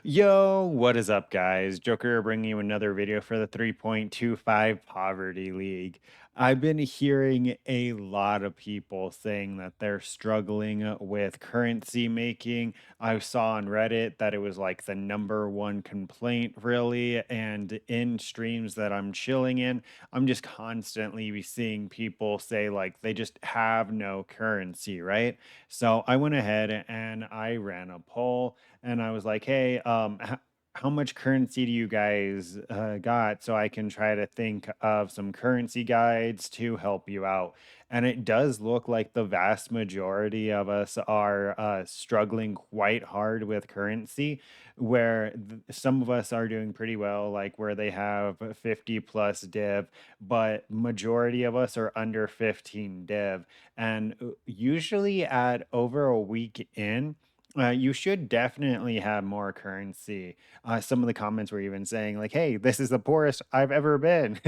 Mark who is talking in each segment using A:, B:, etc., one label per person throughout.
A: Yo, what is up, guys? Joker bringing you another video for the 3.25 Poverty League. I've been hearing a lot of people saying that they're struggling with currency making. I saw on Reddit that it was like the number one complaint, really. And in streams that I'm chilling in, I'm just constantly seeing people say like they just have no currency, right? So I went ahead and I ran a poll and I was like, "Hey, how much currency do you guys got so I can try to think of some currency guides to help you out?" And it does look like the vast majority of us are struggling quite hard with currency, where some of us are doing pretty well, like where they have 50 plus div, but majority of us are under 15 div. And usually at over a week in, you should definitely have more currency. Some of the comments were even saying, like, hey, this is the poorest I've ever been.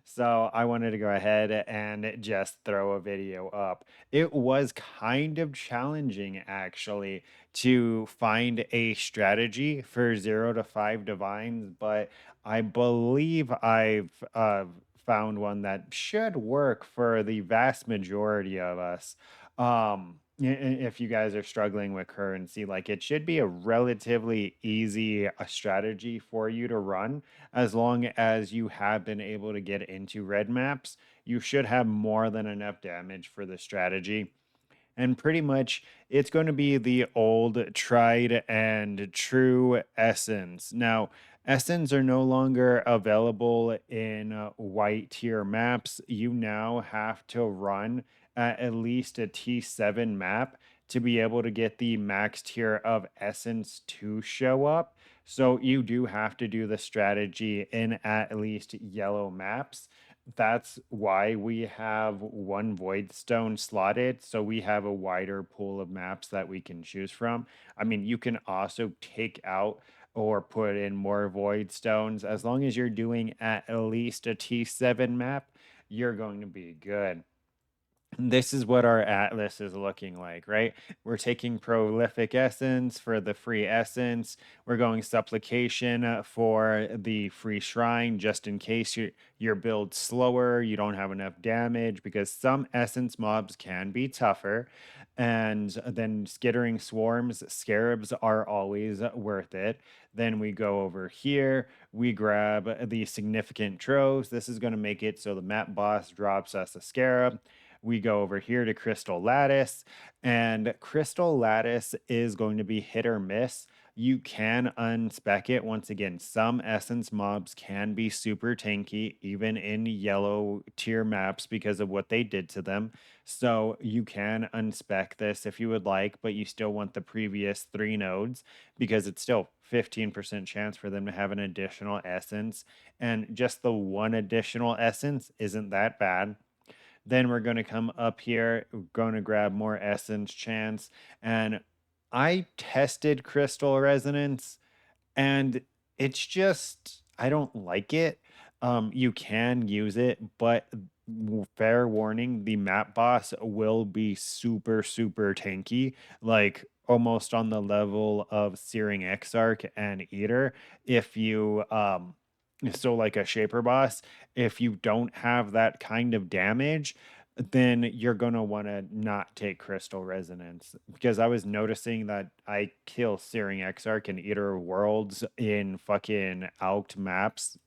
A: So I wanted to go ahead and just throw a video up. It was kind of challenging, actually, to find a strategy for 0 to 5 divines, but I believe I've found one that should work for the vast majority of us. If you guys are struggling with currency, like it should be a relatively easy strategy for you to run as long as you have been able to get into red maps. You should have more than enough damage for the strategy. And pretty much it's going to be the old tried and true essence. Now, essence are no longer available in white tier maps. You now have to run at least a T7 map to be able to get the max tier of essence to show up. So you do have to do the strategy in at least yellow maps. That's why we have one void stone slotted, so we have a wider pool of maps that we can choose from. I mean, you can also take out or put in more void stones. As long as you're doing at least a T7 map, you're going to be good. This is what our atlas is looking like, right? We're taking prolific essence for the free essence. We're going supplication for the free shrine, just in case your build's slower, you don't have enough damage, because some essence mobs can be tougher. And then skittering swarms, scarabs are always worth it. Then we go over here, we grab the significant troves. This is going to make it so the map boss drops us a scarab. We go over here to Crystal Lattice, and Crystal Lattice is going to be hit or miss. You can unspec it. Once again, some essence mobs can be super tanky, even in yellow tier maps, because of what they did to them. So you can unspec this if you would like, but you still want the previous 3 nodes, because it's still 15% chance for them to have an additional essence. And just the one additional essence isn't that bad. Then we're going to come up here, we're going to grab more essence chance. And I tested crystal resonance, and it's just, I don't like it. You can use it, but fair warning, the map boss will be super, super tanky, like almost on the level of Searing Exarch and Eater. If you so like a shaper boss, if you don't have that kind of damage, then you're gonna want to not take crystal resonance, because I was noticing that I kill Searing Exarch and Eater of Worlds in fucking Alked maps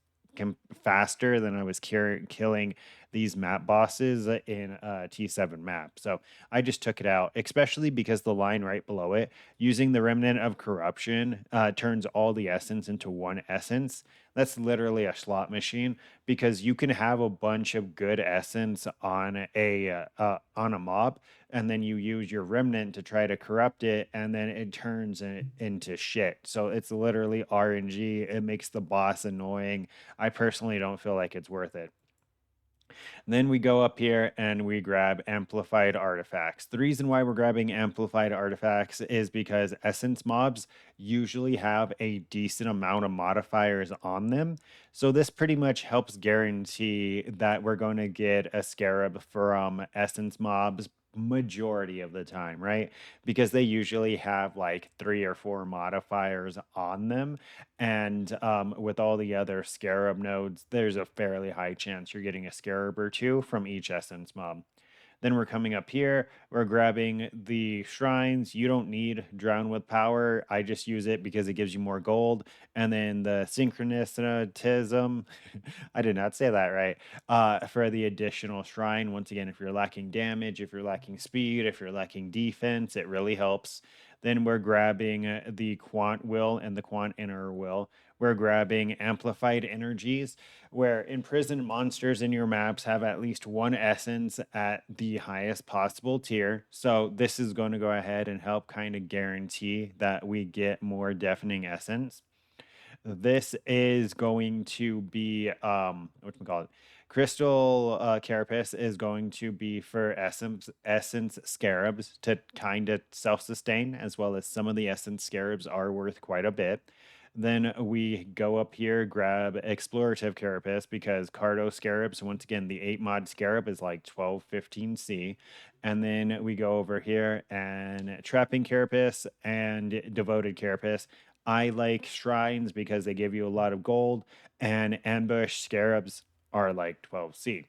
A: faster than I was killing these map bosses in T7 map. So I just took it out, especially because the line right below it, using the Remnant of Corruption, turns all the essence into one essence. That's literally a slot machine, because you can have a bunch of good essence on a mob, and then you use your remnant to try to corrupt it, and then it turns it into shit. So it's literally RNG. It makes the boss annoying. I personally don't feel like it's worth it. Then we go up here and we grab amplified artifacts. The reason why we're grabbing amplified artifacts is because essence mobs usually have a decent amount of modifiers on them. So this pretty much helps guarantee that we're going to get a scarab from essence mobs majority of the time, right? Because they usually have like 3 or 4 modifiers on them. And with all the other scarab nodes, there's a fairly high chance you're getting a scarab or two from each essence mob. Then we're coming up here. We're grabbing the shrines. You don't need Drown with Power. I just use it because it gives you more gold. And then the Synchronism. I did not say that right. For the additional shrine. Once again, if you're lacking damage, if you're lacking speed, if you're lacking defense, it really helps. Then we're grabbing the Quant Will and the Quant Inner Will. We're grabbing Amplified Energies, where imprisoned monsters in your maps have at least one essence at the highest possible tier. So this is going to go ahead and help kind of guarantee that we get more deafening essence. This is going to be what we call it. Crystal Carapace is going to be for essence scarabs to kind of self-sustain, as well as some of the essence scarabs are worth quite a bit. Then we go up here, grab explorative carapace because Cardo scarabs, once again, the 8 mod scarab is like 12-15C. And then we go over here and trapping carapace and devoted carapace. I like shrines because they give you a lot of gold, and ambush scarabs are like 12C.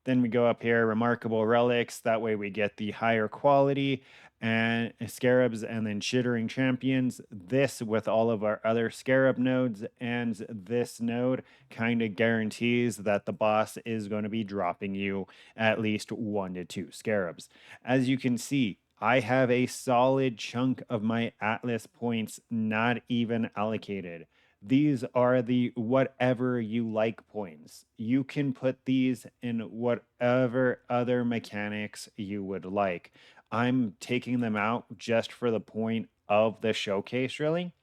A: Then we go up here, remarkable relics. That way we get the higher quality and scarabs, and then chittering champions. This with all of our other scarab nodes, and this node kind of guarantees that the boss is going to be dropping you at least 1 to 2 scarabs. As you can see, I have a solid chunk of my Atlas points not even allocated. These are the whatever you like points. You can put these in whatever other mechanics you would like. I'm taking them out just for the point of the showcase, really.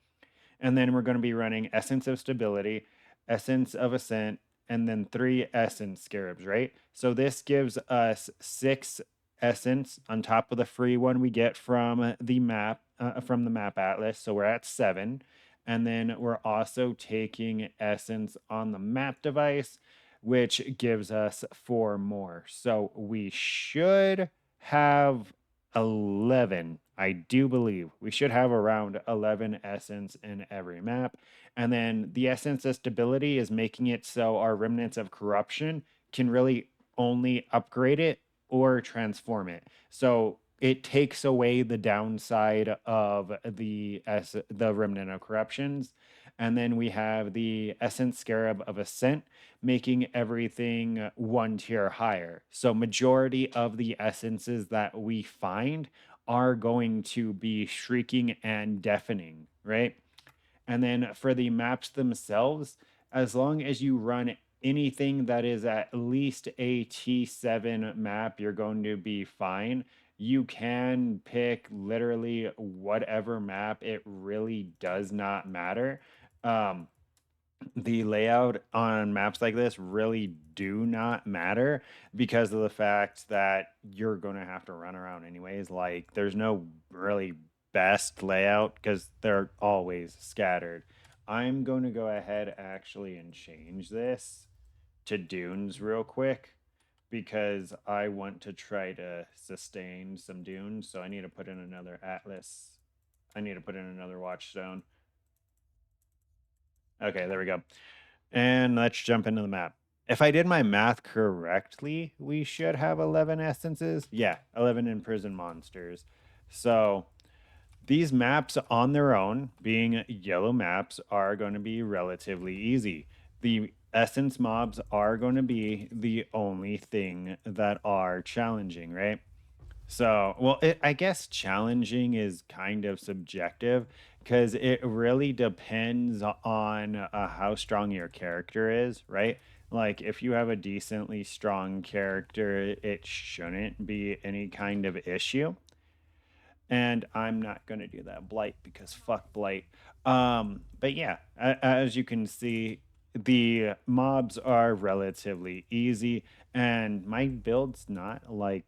A: And then we're going to be running Essence of Stability, Essence of Ascent, and then 3 Essence Scarabs, right? So this gives us 6 Essence on top of the free one we get from the map atlas. So we're at 7. And then we're also taking Essence on the map device, which gives us 4 more. So we should have 11. I do believe we should have around 11 essence in every map. And then the essence of stability is making it so our remnants of corruption can really only upgrade it or transform it. So it takes away the downside of the remnant of corruptions. And then we have the essence scarab of ascent, making everything 1 tier higher. So majority of the essences that we find are going to be shrieking and deafening, right? And then for the maps themselves, as long as you run anything that is at least a T7 map, you're going to be fine. You can pick literally whatever map, it really does not matter. Um, the layout on maps like this really do not matter because of the fact that you're going to have to run around anyways. Like, there's no really best layout because they're always scattered. I'm going to go ahead actually and change this to dunes real quick because I want to try to sustain some dunes. So I need to put in another atlas. I need to put in another watchstone. Okay, there we go. And let's jump into the map. If I did my math correctly, we should have 11 essences. Yeah, 11 imprisoned monsters. So these maps on their own, being yellow maps, are going to be relatively easy. The essence mobs are going to be the only thing that are challenging, right? So, well, I guess challenging is kind of subjective because it really depends on how strong your character is, right? Like, if you have a decently strong character, it shouldn't be any kind of issue. And I'm not going to do that blight because fuck blight. But yeah, as you can see, the mobs are relatively easy, and my build's not like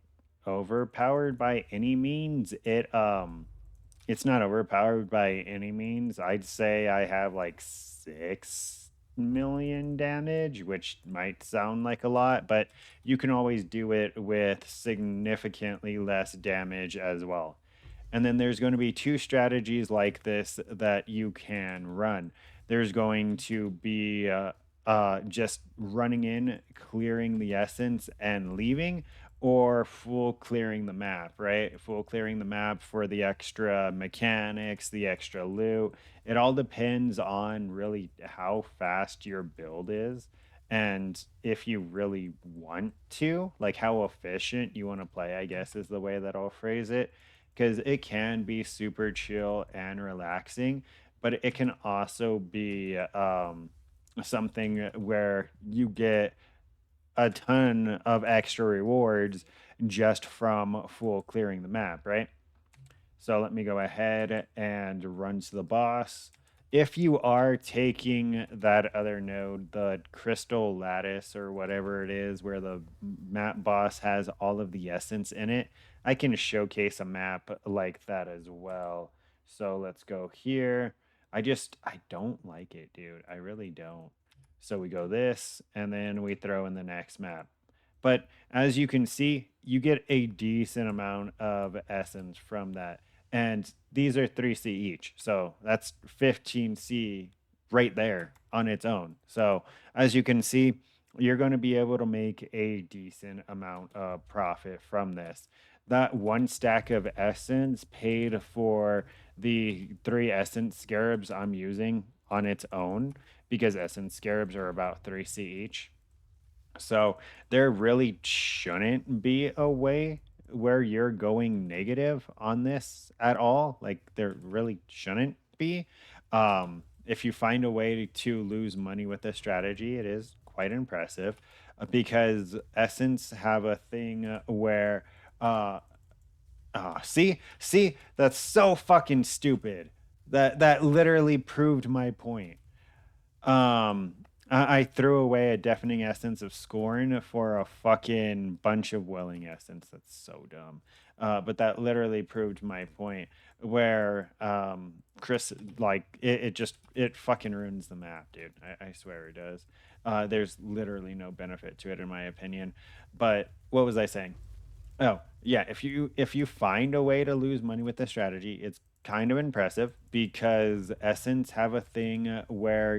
A: overpowered by any means. It's not overpowered by any means. I'd say I have like 6 million damage, which might sound like a lot, but you can always do it with significantly less damage as well. And then there's going to be two strategies like this that you can run. There's going to be just running in, clearing the essence, and leaving, or full clearing the map, right? Full clearing the map for the extra mechanics, the extra loot. It all depends on really how fast your build is. And if you really want to, like how efficient you want to play, I guess is the way that I'll phrase it, because it can be super chill and relaxing, but it can also be something where you get a ton of extra rewards just from full clearing the map, right? So let me go ahead and run to the boss. If you are taking that other node, the crystal lattice or whatever it is, where the map boss has all of the essence in it, I can showcase a map like that as well. So let's go here. I don't like it, dude. I really don't. So we go this, and then we throw in the next map. But as you can see, you get a decent amount of essence from that. And these are 3C each. So that's 15C right there on its own. So as you can see, you're going to be able to make a decent amount of profit from this. That one stack of essence paid for the 3 essence scarabs I'm using on its own, because essence scarabs are about 3C each. So there really shouldn't be a way where you're going negative on this at all. Like there really shouldn't be. If you find a way to lose money with this strategy, it is quite impressive, because Essence have a thing where uh see, that's so fucking stupid. That literally proved my point. Um, I threw away a deafening essence of scorn for a fucking bunch of willing essence. That's so dumb. But that literally proved my point. Where Chris, like it fucking ruins the map, dude. I swear it does. There's literally no benefit to it in my opinion. But what was I saying? Oh, yeah, if you find a way to lose money with this strategy, it's kind of impressive, because Essence have a thing where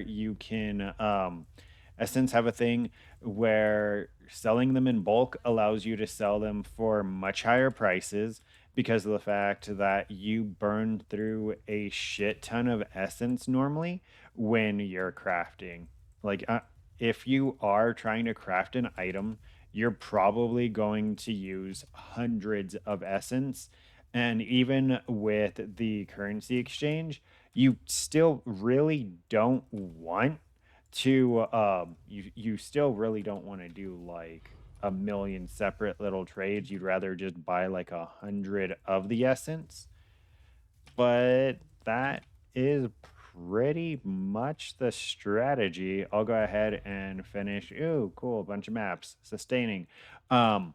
A: selling them in bulk allows you to sell them for much higher prices, because of the fact that you burn through a shit ton of essence normally when you're crafting. Like if you are trying to craft an item, you're probably going to use hundreds of essence. And even with the currency exchange, you still really don't want you still really don't want to do like a million separate little trades. You'd rather just buy like 100 of the essence. But that is pretty much the strategy. I'll go ahead and finish. Ooh, cool, bunch of maps. Sustaining. Um,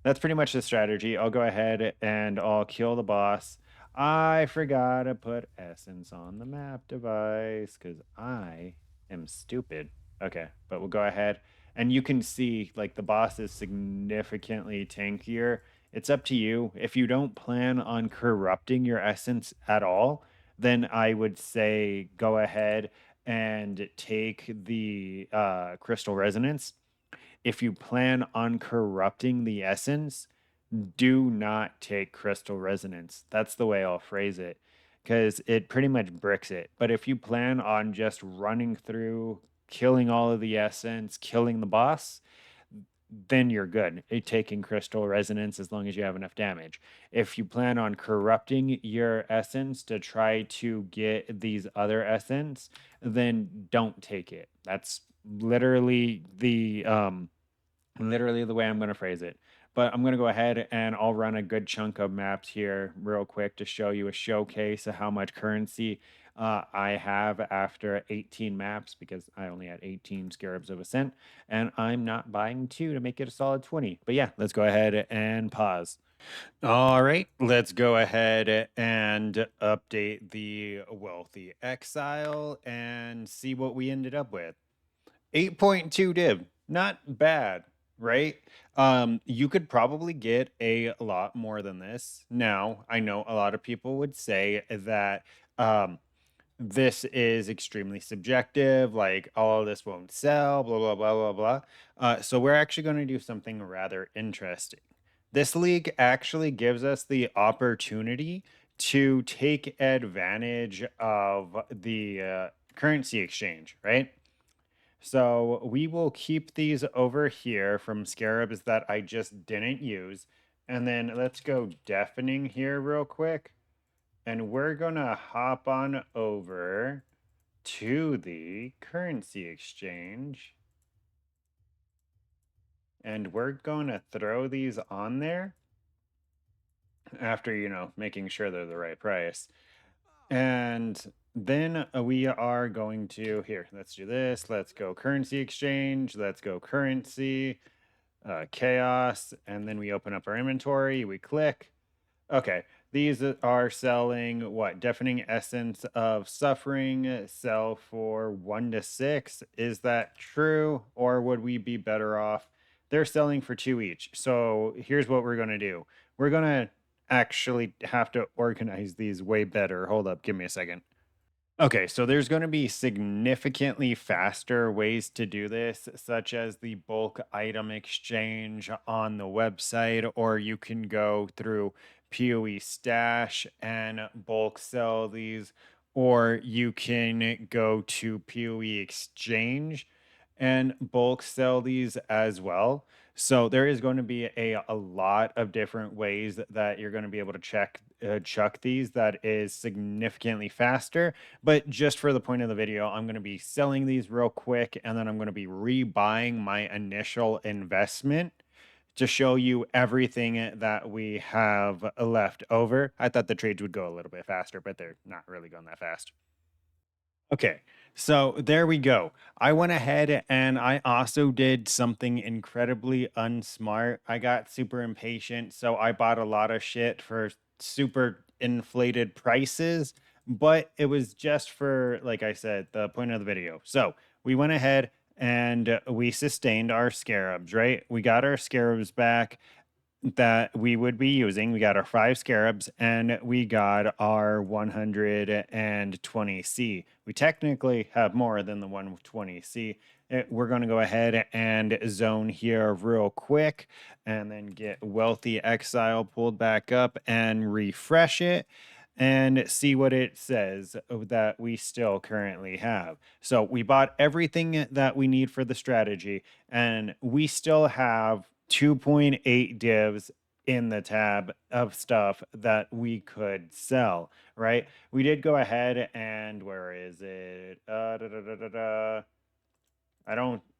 A: that's pretty much the strategy. I'll go ahead and I'll kill the boss. I forgot to put essence on the map device because I am stupid. Okay, but we'll go ahead and you can see like the boss is significantly tankier. It's up to you. If you don't plan on corrupting your essence at all, then I would say go ahead and take the crystal resonance. If you plan on corrupting the essence, do not take crystal resonance. That's the way I'll phrase it, because it pretty much bricks it. But if you plan on just running through, killing all of the essence, killing the boss, then you're good at taking crystal resonance as long as you have enough damage. If you plan on corrupting your essence to try to get these other essence, then don't take it. That's literally the way I'm going to phrase it. But I'm going to go ahead and I'll run a good chunk of maps here real quick to show you a showcase of how much currency I have after 18 maps because I only had 18 Scarabs of Ascent, and I'm not buying two to make it a solid 20. But yeah, let's go ahead and pause. All right, let's go ahead and update the Wealthy Exile and see what we ended up with. 8.2 div, not bad, right? You could probably get a lot more than this. Now, I know a lot of people would say that this is extremely subjective, like all of this won't sell, blah, blah, blah, blah, blah. So we're actually going to do something rather interesting. This league actually gives us the opportunity to take advantage of the currency exchange, right? So we will keep these over here from scarabs that I just didn't use. And then let's go deafening here real quick. And we're going to hop on over to the currency exchange. And we're going to throw these on there after, making sure they're the right price. And then we are going to, here, let's do this. Let's go currency exchange. Let's go currency, chaos. And then we open up our inventory. We click. Okay, these are selling what? Deafening Essence of Suffering sell for 1 to 6. Is that true? Or would we be better off? They're selling for two each. So here's what we're going to do. We're going to actually have to organize these way better. Hold up, give me a second. Okay, so there's going to be significantly faster ways to do this, such as the bulk item exchange on the website, or you can go through PoE Stash and bulk sell these, or you can go to PoE Exchange and bulk sell these as well. So there is going to be a lot of different ways that you're going to be able to chuck these that is significantly faster. But just for the point of the video, I'm going to be selling these real quick, and then I'm going to be rebuying my initial investment to show you everything that we have left over. I thought the trades would go a little bit faster, but they're not really going that fast. Okay, so there we go. I went ahead and I also did something incredibly unsmart. I got super impatient, so I bought a lot of shit for super inflated prices, but it was just for, like I said, the point of the video. So we went ahead and we sustained our scarabs, right? We got our scarabs back that we would be using. We got our 5 scarabs and we got our 120C. We technically have more than the 120C. We're going to go ahead and zone here real quick and then get Wealthy Exile pulled back up and refresh it and see what it says that we still currently have. So we bought everything that we need for the strategy, and we still have 2.8 divs in the tab of stuff that we could sell, right? We did go ahead and where is it?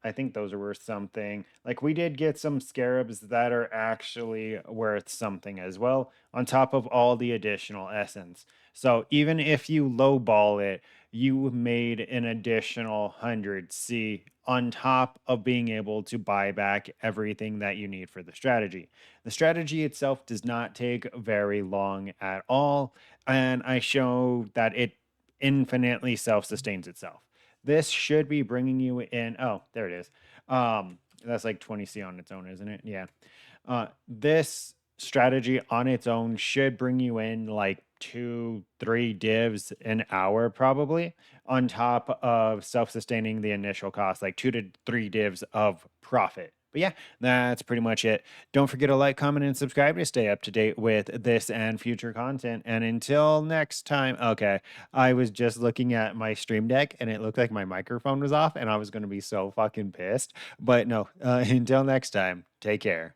A: I think those are worth something. Like we did get some scarabs that are actually worth something as well, on top of all the additional essence. So even if you lowball it, you made an additional 100C on top of being able to buy back everything that you need for the strategy. The strategy itself does not take very long at all, and I show that it infinitely self-sustains itself. This should be bringing you in. Oh, there it is. That's like 20C on its own, isn't it? Yeah. This strategy on its own should bring you in like 2, 3 divs an hour, probably, on top of self-sustaining the initial cost, like 2 to 3 divs of profit. But yeah, that's pretty much it. Don't forget to like, comment, and subscribe to stay up to date with this and future content. And until next time, okay, I was just looking at my stream deck and it looked like my microphone was off and I was going to be so fucking pissed. But no, until next time, take care.